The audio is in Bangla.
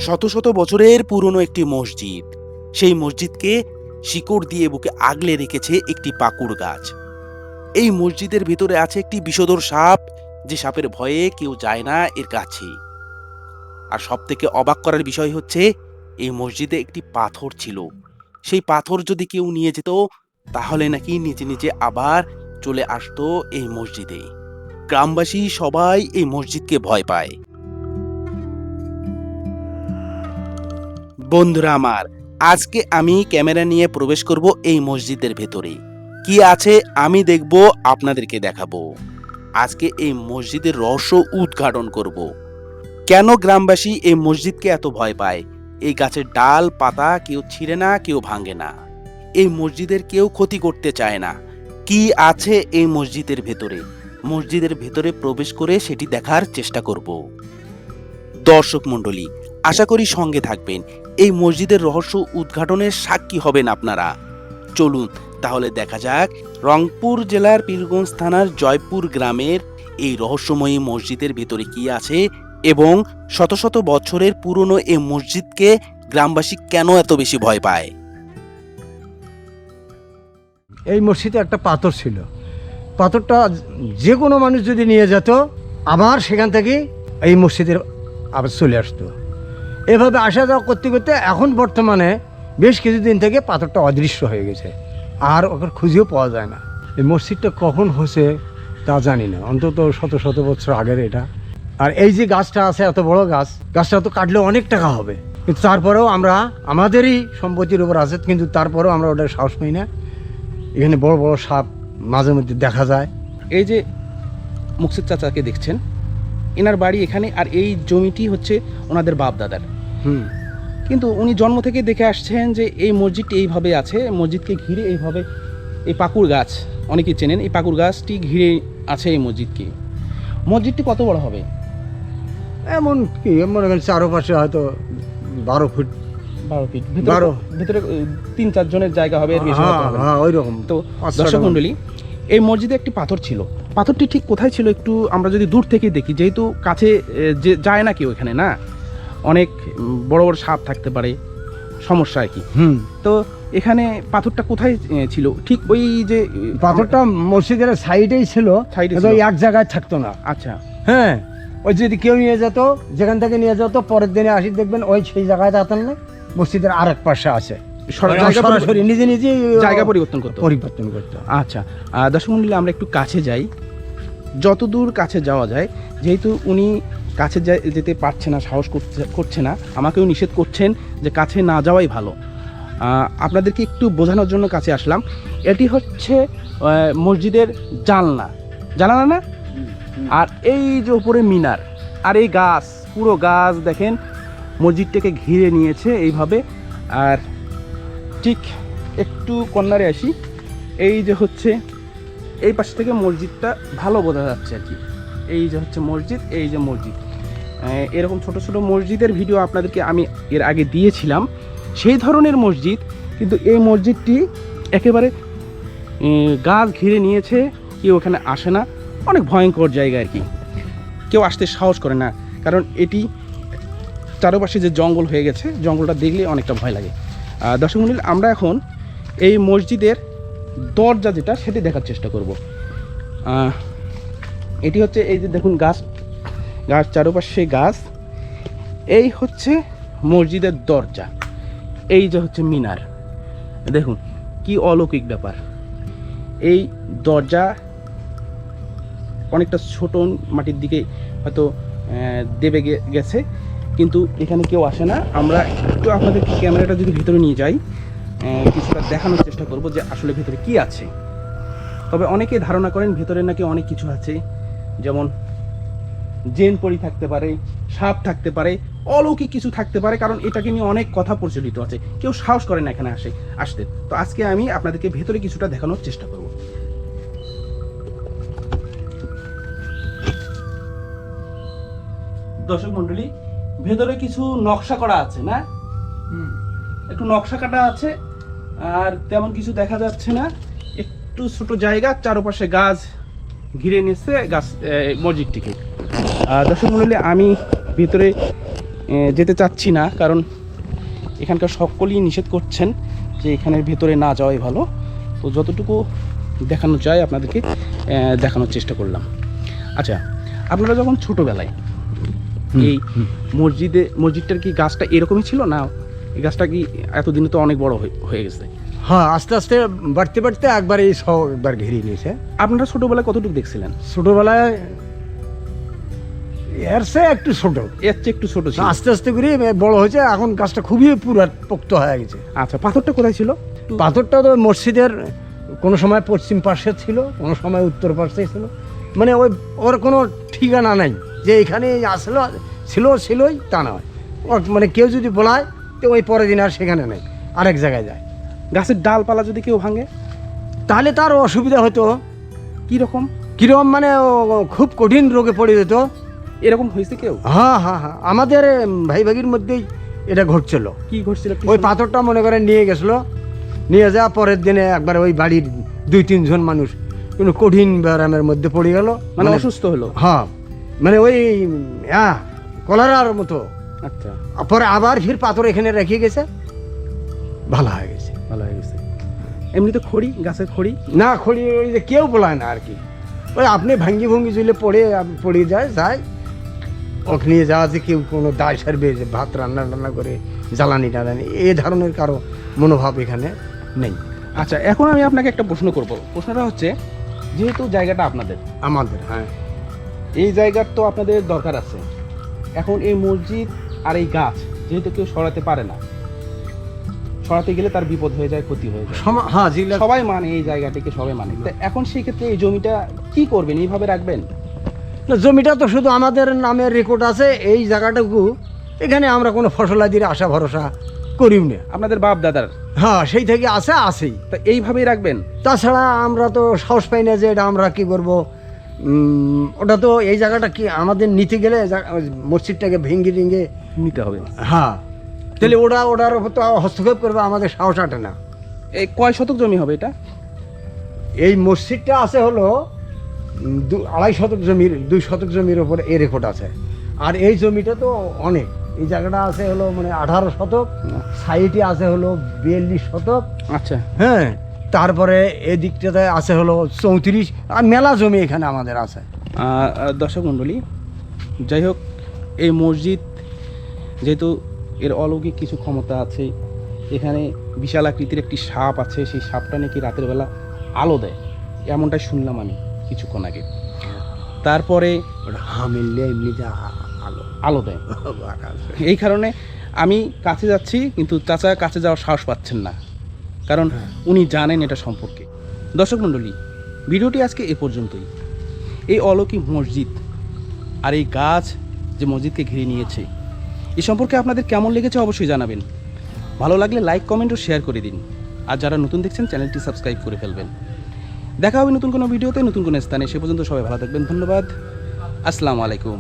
শত শত বছরের পুরনো একটি মসজিদ। সেই মসজিদকে শিকড় দিয়ে বুকে আগলে রেখেছে একটি পাকুড় গাছ। এই মসজিদের ভিতরে আছে একটি বিষধর সাপ, যে সাপের ভয়ে কেউ যায় না এর কাছে। আর সব থেকে অবাক করার বিষয় হচ্ছে, এই মসজিদে একটি পাথর ছিল। সেই পাথর যদি কেউ নিয়ে যেত, তাহলে নাকি নিজে নিজে আবার চলে আসতো এই মসজিদে। গ্রামবাসী সবাই এই মসজিদকে ভয় পায়। বন্ধুরা আমার, আজকে আমি ক্যামেরা নিয়ে প্রবেশ করব এই মসজিদের ভেতরে। কি আছে আমি দেখব, আপনাদেরকে দেখাবো। আজকে এই মসজিদের রহস্য উদ্ঘাটন করব। কেন গ্রামবাসী এই মসজিদকে এত ভয় পায়? এই গাছের ডাল পাতা কেউ ছিঁড়ে না, কেউ ভাঙে না। এই মসজিদের কেউ ক্ষতি করতে চায় না। কি আছে এই মসজিদের ভেতরে? মসজিদের ভেতরে প্রবেশ করে সেটি দেখার চেষ্টা করব। দর্শক মণ্ডলী, আশা করি সঙ্গে থাকবেন। এই মসজিদের রহস্য উদ্ঘাটনের সাক্ষী হবেন আপনারা। চলুন তাহলে দেখা যাক রংপুর জেলার পীরগঞ্জ থানার জয়পুর গ্রামের এই রহস্যময়ী মসজিদের ভিতরে কি আছে, এবং শত শত বছরের পুরনো এই মসজিদকে গ্রামবাসী কেন এত বেশি ভয় পায়। এই মসজিদে একটা পাথর ছিল। পাথরটা যে কোনো মানুষ যদি নিয়ে যেত, আবার সেখান থেকে এই মসজিদের আবার চলে আসতো। এভাবে আসা যাওয়া করতে করতে এখন বর্তমানে বেশ কিছুদিন থেকে পাথরটা অদৃশ্য হয়ে গেছে, আর ওকে খুঁজেও পাওয়া যায় না। এই মসজিদটা কখন হয়েছে তা জানি না, অন্তত শত শত বছর আগের এটা। আর এই যে গাছটা আছে, এত বড় গাছ, গাছটা তো কাটলে অনেক টাকা হবে, কিন্তু তারপরেও আমরা, আমাদেরই সম্পত্তির উপর আছে, কিন্তু তারপরেও আমরা ওটার সাহস পাই না। এখানে বড় বড় সাপ মাঝে মধ্যে দেখা যায়। এই যে মুকসিদ চাচাকে দেখছেন, এনার বাড়ি এখানে, আর এই জমিটি হচ্ছে ওনাদের বাপ দাদার। কিন্তু উনি জন্ম থেকে দেখে আসছেন যে এই মসজিদটি এইভাবে আছে। মসজিদকে ঘিরে এইভাবে এই পাকুড় গাছ, অনেকেই চেনেন, এই পাকুড় গাছটি ঘিরে আছে এই মসজিদকে। মসজিদটি কত বড় হবে? এমন কি মনে করেন চারপাশে হয়তো 12 ফুট। 12 ফিট। 12 ভিতরে 3-4 জনের জায়গা হবে, এর বেশি হতে হবে না। হ্যাঁ ওই রকম। তো দর্শক মণ্ডলী, এই মসজিদে একটি পাথর ছিল। পাথরটি ঠিক কোথায় ছিল একটু আমরা যদি দূর থেকে দেখি, যেহেতু কাছে যে যায় না কেউ এখানে, না অনেক বড় বড় সাপ থাকতে পারে, সমস্যা আর কি। তো এখানে পাথরটা কোথায় ছিল? ঠিক ওই যে পাথরটা মসজিদের সাইডেই ছিল, সাইডে কিন্তু এক জায়গায় থাকতো না। আচ্ছা, হ্যাঁ, ওই যদি কেউ নিয়ে যেত, যেখান থেকে নিয়ে যেত, পরের দিনে আসি দেখবেন ওই সেই জায়গায় থাকতেন না, মসজিদের আরেক পাশে আছে। সরাসরি নিজে নিজে জায়গা পরিবর্তন করতো। আচ্ছা, দর্শক মণ্ডলী, আমরা একটু কাছে যাই, যতদূর কাছে যাওয়া যায়। যেহেতু উনি কাছে যেতে পারছে না, সাহস করছে না, আমাকেও নিষেধ করছেন যে কাছে না যাওয়াই ভালো। আপনাদেরকে একটু বোঝানোর জন্য কাছে আসলাম। এটি হচ্ছে মসজিদের জানলা না, আর এই যে উপরে মিনার, আর এই গাছ, পুরো গাছ দেখেন মসজিদটাকে ঘিরে নিয়েছে এইভাবে। আর ঠিক একটু কর্নারে আসি, এই যে হচ্ছে এই পাশ থেকে মসজিদটা ভালো বোঝা যাচ্ছে আর কি। এই যে হচ্ছে মসজিদ, এই যে মসজিদ। এরকম ছোট ছোট মসজিদের ভিডিও আপনাদেরকে আমি এর আগে দিয়েছিলাম, সেই ধরনের মসজিদ। কিন্তু এই মসজিদটি একেবারে গাছ ঘিরে নিয়েছে, কেউ ওখানে আসে না, অনেক ভয়ঙ্কর জায়গা আর কি। কেউ আসতে সাহস করে না, কারণ এটি চারপাশে যে জঙ্গল হয়ে গেছে, জঙ্গলটা দেখলে অনেকটা ভয় লাগে। দর্শক মণ্ডলী, আমরা এখন এই মসজিদের দরজা যেটা, সেটি দেখার চেষ্টা করব। এটি হচ্ছে, এই যে দেখুন গাছ, চারপাশে গাছ। এই হচ্ছে মসজিদের দরজা, এই যে হচ্ছে মিনার। দেখুন কি অলৌকিক ব্যাপার। এই দরজা অনেকটা ছোট, মাটির দিকে হয়তো দেবে গেছে, কিন্তু এখানে কেউ আসে না। আমরা একটু আপনাদের ক্যামেরাটা যদি ভিতরে নিয়ে যাই, কিছুটা দেখানোর চেষ্টা করব যে আসলে ভিতরে কি আছে। তবে অনেকে ধারণা করেন ভিতরে নাকি অনেক কিছু আছে, যেমন জেন পরি থাকতে পারে, সাপ থাকতে পারে, অলৌকিক কিছু থাকতে পারে, কারণ এটাকে নিয়ে অনেক কথা প্রচলিত আছে। কেউ সাহস করে না এখানে আসতে। তো আজকে আমি আপনাদেরকে ভেতরে কিছুটা দেখানোর চেষ্টা করব। দর্শক মণ্ডলী, ভেতরে কিছু নকশা করা আছে না, একটু নকশা কাটা আছে, আর তেমন কিছু দেখা যাচ্ছে না। একটু ছোট জায়গা, চারপাশে গাছ ঘিরে নিচ্ছে গাছ মসজিদটিকে। দর্শক মণ্ডলী, আমি ভিতরে যেতে চাচ্ছি না, কারণ এখানকার সকলেই নিষেধ করছেন যে এখানের ভেতরে না যাওয়াই ভালো। তো যতটুকু দেখানো যায় আপনাদেরকে দেখানোর চেষ্টা করলাম। আচ্ছা, আপনারা যখন ছোটোবেলায় এই মসজিদটার কি গাছটা এরকমই ছিল না এই গাছটা কি এতদিনে তো অনেক বড় হয়ে গেছে? হ্যাঁ, আস্তে আস্তে বাড়তে বাড়তে একবার এই সব একবার ঘিরিয়ে নিয়েছে। আপনারা ছোটোবেলায় কতটুকু দেখছিলেন? ছোটোবেলায় এর সে একটু ছোট, এর চেয়ে একটু ছোট ছিল। আস্তে আস্তে করে বড় হয়েছে, এখন গাছটা খুবই পুরো পোক্ত হয়ে গেছে। আচ্ছা, পাথরটা কোথায় ছিল? পাথরটা তো মসজিদের কোনো সময় পশ্চিম পার্শ্বে ছিল, কোনো সময় উত্তর পার্শ্বে ছিল, মানে ওর কোনো ঠিকানা নাই যে এখানে আসলো ছিলই তা নয়। মানে কেউ যদি বলায় তো ওই পরের দিন আর সেখানে নেই, আরেক জায়গায় যায়। গাছের ডালপালা যদি কেউ ভাঙে তাহলে তার অসুবিধা হতো। কীরকম? মানে ও খুব কঠিন রোগে পড়ে যেত। এরকম হয়েছে কেউ? হ্যাঁ, আমাদের ভাই ভাগির মধ্যেই এটা ঘটছিল। কি ঘটছিল? ওই পাথরটা মনে করেন নিয়ে গেছিলো, নিয়ে যাওয়া পরের দিনে একবার ওই বাড়ির 2-3 জন মানুষ কোনো কঠিন ব্যায়ামের মধ্যে পড়ে গেল, মানে অসুস্থ হলো। হ্যাঁ, মানে ওই কলেরার মতো। আচ্ছা, পরে আবার ফির পাথর এখানে রেখে গেছে, ভালো হয়ে গেছে। ভালো হয়ে গেছে। এমনিতে খড়ি, গাছের খড়ি না, খড়ি ওই যে কেউ বলায় না আর কি, ওই আপনি ভাঙ্গি ভঙ্গি চলে পড়ে যায় ওখানে যাওয়া যে কেউ কোনো দায় সারবে যে ভাত রান্না করে জ্বালানি টালানি এই ধরনের কারো মনোভাব এখানে নেই। আচ্ছা, এখন আমি আপনাকে একটা প্রশ্ন করব। প্রশ্নটা হচ্ছে, যেহেতু জায়গাটা আপনাদের, আমাদের, হ্যাঁ, এই জায়গার তো আপনাদের দরকার আছে। এখন এই মসজিদ আর এই গাছ যেহেতু কেউ সরাতে পারে না, সরাতে গেলে তার বিপদ হয়ে যায়, ক্ষতি হয়ে যায়। হ্যাঁ, সবাই মানে এই জায়গাটিকে, সবাই মানে। তো এখন সেই ক্ষেত্রে এই জমিটা কি করবেন? এইভাবে রাখবেন? না, জমিটা তো শুধু আমাদের নামের রেকর্ড আছে। এই জায়গাটুকু এখানে আমরা কোনো ফসলাদির আশা ভরসা করিও না। আপনাদের বাপ দাদার, হ্যাঁ, সেই থেকে আছেই। তা এইভাবেই রাখবেন? তাছাড়া আমরা তো সাহস পাই না যে এটা আমরা কি করব। ওটা তো এই জায়গাটা কি আমাদের নিতে গেলে মসজিদটাকে ভেঙে নিতে হবে। হ্যাঁ, তাহলে ওটার উপর তো হস্তক্ষেপ করবে, আমাদের সাহস আটে না। এই কয় শতক জমি হবে এটা? এই মসজিদটা আছে হলো 2.5 শতক জমির, 2 শতক জমির ওপর এই রেকর্ড আছে। আর এই জমিটা তো অনেক, এই জায়গাটা আছে হলো মানে 18 শতক, সাইডে আছে হলো 42 শতক। আচ্ছা, হ্যাঁ, তারপরে এই দিকটাতে আছে হলো 34, আর মেলা জমি এখানে আমাদের আছে। দর্শক মণ্ডলী, যাই হোক, এই মসজিদ যেহেতু এর অলৌকিক কিছু ক্ষমতা আছে, এখানে বিশাল আকৃতির একটি সাপ আছে, সেই সাপটা নাকি রাতের বেলা আলো দেয়, এমনটাই শুনলাম আমি কিছুক্ষণ আগে। তারপরে মিললে এমনি আলো দেয়। এই কারণে আমি কাছে যাচ্ছি, কিন্তু চাচা কাছে যাওয়ার সাহস পাচ্ছেন না, কারণ উনি জানেন এটা সম্পর্কে। দর্শক মণ্ডলী, ভিডিওটি আজকে এ পর্যন্তই। এই অলৌকিক মসজিদ আর এই গাছ যে মসজিদকে ঘিরে নিয়েছে, এ সম্পর্কে আপনাদের কেমন লেগেছে অবশ্যই জানাবেন। ভালো লাগলে লাইক, কমেন্ট ও শেয়ার করে দিন। আর যারা নতুন দেখছেন, চ্যানেলটি সাবস্ক্রাইব করে ফেলবেন। দেখা হবে নতুন কোনো ভিডিওতে, নতুন কোনো স্থানে। সে পর্যন্ত সবাই ভালো থাকবেন। ধন্যবাদ। আসসালামু আলাইকুম।